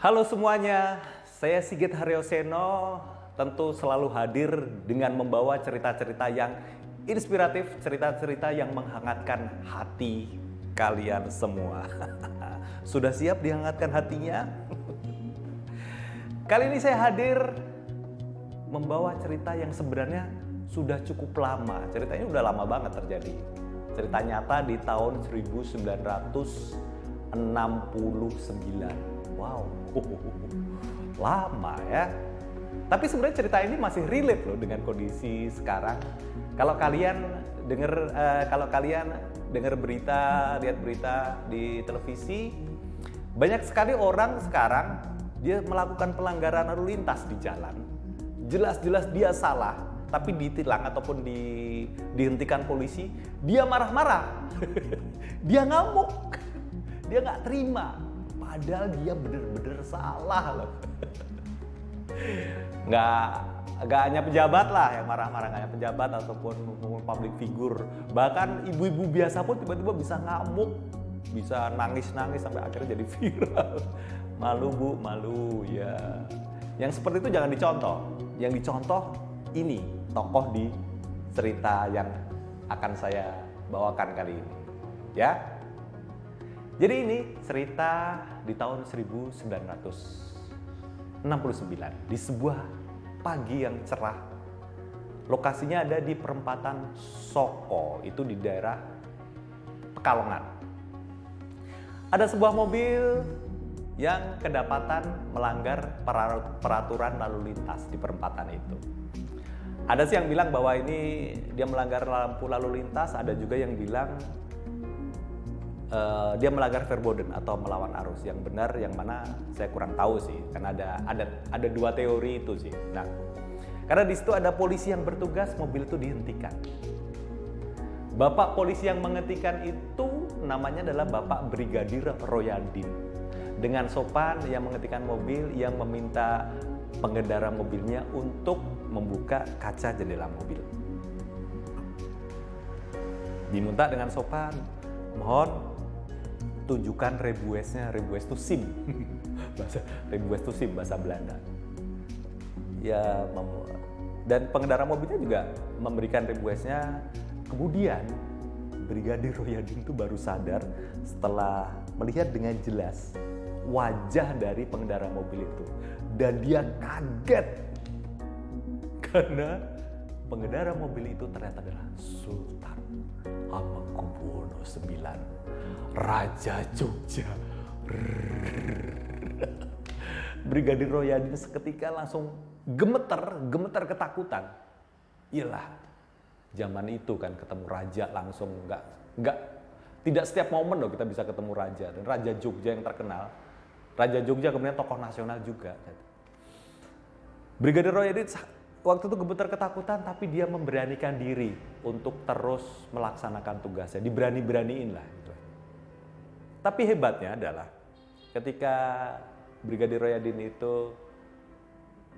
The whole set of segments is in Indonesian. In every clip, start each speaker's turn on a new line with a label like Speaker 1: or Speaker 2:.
Speaker 1: Halo semuanya, saya Sigit Haryoseno, tentu selalu hadir dengan membawa cerita-cerita yang inspiratif, cerita-cerita yang menghangatkan hati kalian semua. Sudah siap dihangatkan hatinya? Kali ini saya hadir membawa cerita yang sebenarnya sudah cukup lama. Ceritanya udah lama banget terjadi. Cerita nyata di tahun 1969. Wow, lama ya. Tapi sebenarnya cerita ini masih relate loh dengan kondisi sekarang. Kalau kalian dengar berita, lihat berita di televisi, banyak sekali orang sekarang dia melakukan pelanggaran lalu lintas di jalan. Jelas-jelas dia salah, tapi ditilang ataupun dihentikan polisi, dia marah-marah. Dia ngamuk. Dia nggak terima. Padahal dia bener-bener salah loh. Nggak hanya pejabat lah yang marah-marah, nggak hanya pejabat ataupun public figure. Bahkan ibu-ibu biasa pun tiba-tiba bisa ngamuk, bisa nangis-nangis sampai akhirnya jadi viral. Malu bu, malu ya. Yang seperti itu jangan dicontoh. Yang dicontoh ini tokoh di cerita yang akan saya bawakan kali ini. Ya. Jadi ini cerita di tahun 1969 di sebuah pagi yang cerah. Lokasinya ada di perempatan Soko, itu di daerah Pekalongan. Ada sebuah mobil yang kedapatan melanggar peraturan lalu lintas di perempatan itu. Ada sih yang bilang bahwa ini dia melanggar lampu lalu lintas, ada juga yang bilang dia melanggar verboten atau melawan arus. Yang benar yang mana saya kurang tahu sih, karena ada dua teori itu sih. Nah, karena di situ ada polisi yang bertugas, mobil itu dihentikan. Bapak polisi yang menghentikan itu namanya adalah Bapak Brigadir Royadin. Dengan sopan yang menghentikan mobil, yang meminta pengendara mobilnya untuk membuka kaca jendela mobil. Diminta dengan sopan, mohon tunjukkan rebuesnya. Rebues itu SIM. Rebues itu SIM bahasa Belanda. Ya, dan pengendara mobilnya juga memberikan rebuesnya. Kemudian Brigadir Royadin itu baru sadar setelah melihat dengan jelas wajah dari pengendara mobil itu, dan dia kaget karena pengendara mobil itu ternyata adalah Sultan Hamengkubuwono IX, Raja Jogja. Brigadir Royadin seketika langsung gemeter ketakutan. Iyalah, zaman itu kan ketemu raja langsung tidak setiap momen loh kita bisa ketemu raja. Dan Raja Jogja yang terkenal, Raja Jogja kemudian tokoh nasional juga. Brigadir Royadin waktu itu gemeter ketakutan, tapi dia memberanikan diri untuk terus melaksanakan tugasnya. Diberani-beraniin lah. Gitu. Tapi hebatnya adalah ketika Brigadir Royadin itu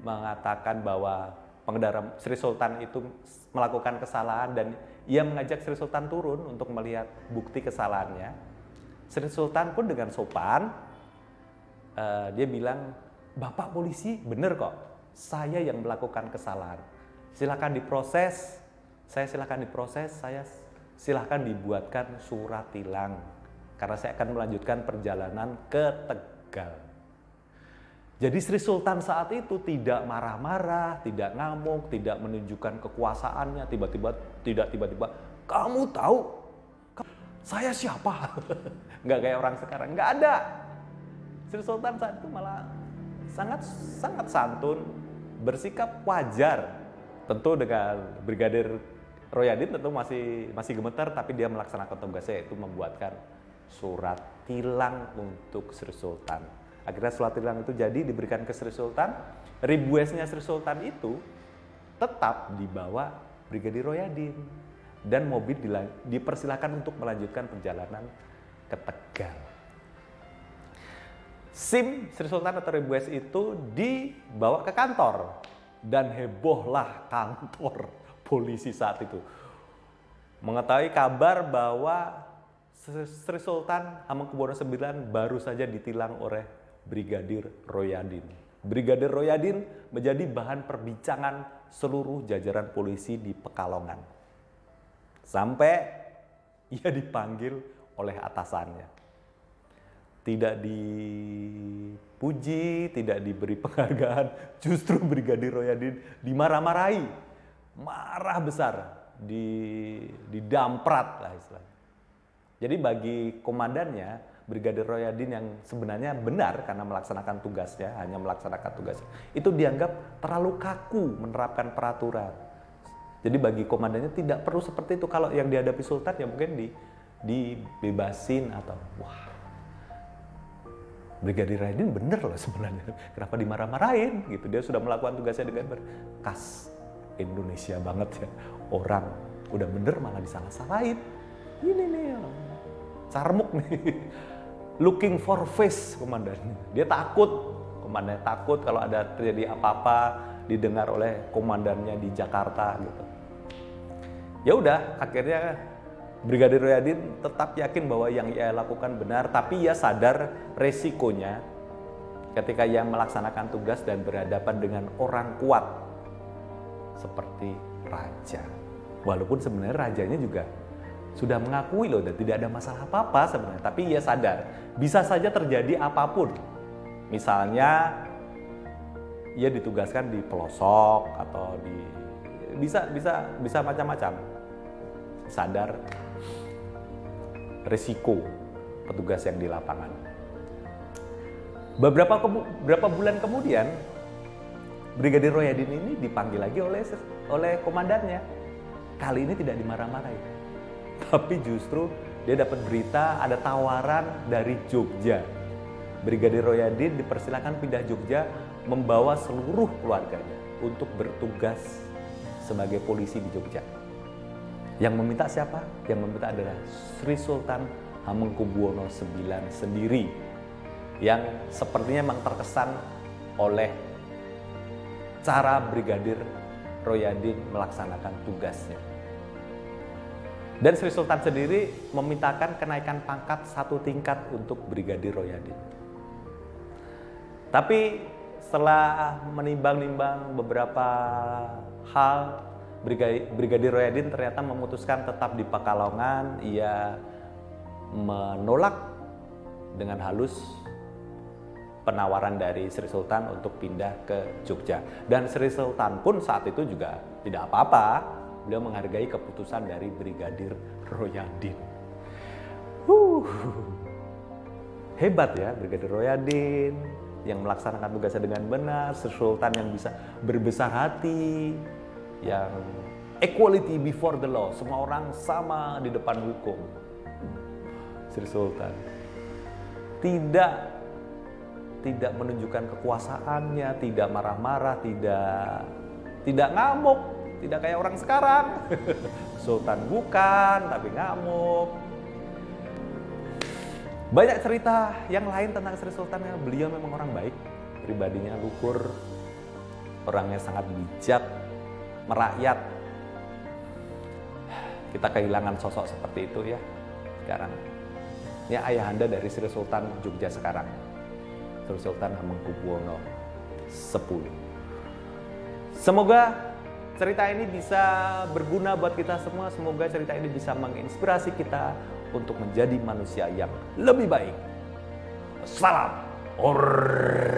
Speaker 1: mengatakan bahwa pengendara Sri Sultan itu melakukan kesalahan dan ia mengajak Sri Sultan turun untuk melihat bukti kesalahannya. Sri Sultan pun dengan sopan, dia bilang, Bapak polisi bener kok, saya yang melakukan kesalahan. Silakan diproses, saya silakan dibuatkan surat tilang. Karena saya akan melanjutkan perjalanan ke Tegal. Jadi Sri Sultan saat itu tidak marah-marah, tidak ngamuk, tidak menunjukkan kekuasaannya, tiba-tiba, kamu tahu saya siapa? Nggak kayak orang sekarang, nggak ada. Sri Sultan saat itu malah sangat santun, bersikap wajar. Tentu dengan Brigadir Royadin tentu masih gemetar, tapi dia melaksanakan tugasnya, yaitu membuatkan surat tilang untuk Sri Sultan. Akhirnya surat tilang itu jadi diberikan ke Sri Sultan. Rebuesnya Sri Sultan itu tetap dibawa Brigadir Royadin, dan mobil dipersilakan untuk melanjutkan perjalanan ke Tegal. SIM Sri Sultan atau rebues itu dibawa ke kantor, dan hebohlah kantor polisi saat itu mengetahui kabar bahwa Sri Sultan Hamengkubuwono IX baru saja ditilang oleh Brigadir Royadin. Brigadir Royadin menjadi bahan perbincangan seluruh jajaran polisi di Pekalongan. Sampai ia dipanggil oleh atasannya. Tidak dipuji, tidak diberi penghargaan, justru Brigadir Royadin dimarah-marahi. Marah besar, didamprat lah istilahnya. Jadi bagi komandannya, Brigadir Royadin yang sebenarnya benar karena melaksanakan tugasnya, hanya melaksanakan tugasnya, itu dianggap terlalu kaku menerapkan peraturan. Jadi bagi komandannya tidak perlu seperti itu. Kalau yang dihadapi Sultan ya mungkin dibebasin atau wah, Brigadir Royadin bener loh sebenarnya. Kenapa dimarah-marahin gitu? Dia sudah melakukan tugasnya dengan khas Indonesia banget ya. Orang udah bener malah disalah-salahin. Ini nih, carmuk nih. Looking for face komandannya. Dia takut, komandannya takut kalau ada terjadi apa-apa didengar oleh komandannya di Jakarta gitu. Ya udah, akhirnya Brigadir Royadin tetap yakin bahwa yang ia lakukan benar, tapi ia sadar resikonya ketika ia melaksanakan tugas dan berhadapan dengan orang kuat seperti raja. Walaupun sebenarnya rajanya juga sudah mengakui loh dan tidak ada masalah apa-apa sebenarnya, tapi ia sadar bisa saja terjadi apapun. Misalnya ia ditugaskan di pelosok atau bisa macam-macam. Sadar risiko petugas yang di lapangan. Beberapa bulan kemudian, Brigadir Royadin ini dipanggil lagi oleh komandannya. Kali ini tidak dimarah-marahi, tapi justru dia dapat berita ada tawaran dari Jogja. Brigadir Royadin dipersilakan pindah Jogja membawa seluruh keluarganya untuk bertugas sebagai polisi di Jogja. Yang meminta siapa? Yang meminta adalah Sri Sultan Hamengkubuwono IX sendiri, yang sepertinya memang terkesan oleh cara Brigadir Royadin melaksanakan tugasnya. Dan Sri Sultan sendiri memintakan kenaikan pangkat 1 tingkat untuk Brigadir Royadin. Tapi setelah menimbang-nimbang beberapa hal, Brigadir Royadin ternyata memutuskan tetap di Pekalongan. Ia menolak dengan halus penawaran dari Sri Sultan untuk pindah ke Jogja. Dan Sri Sultan pun saat itu juga tidak apa-apa. Beliau menghargai keputusan dari Brigadir Royadin. Hebat ya Brigadir Royadin yang melaksanakan tugasnya dengan benar. Sri Sultan yang bisa berbesar hati, yang equality before the law, semua orang sama di depan hukum. Sri Sultan tidak menunjukkan kekuasaannya, tidak marah-marah, tidak ngamuk, tidak kayak orang sekarang. Sultan bukan, tapi ngamuk. Banyak cerita yang lain tentang Sri Sultan. Beliau memang orang baik, pribadinya luhur, orangnya sangat bijak, merakyat. Kita kehilangan sosok seperti itu ya sekarang. Ini ayahanda dari Sri Sultan Jogja sekarang, Sri Sultan Hamengkubuwono X. Semoga cerita ini bisa berguna buat kita semua. Semoga cerita ini bisa menginspirasi kita untuk menjadi manusia yang lebih baik. Salam hormat.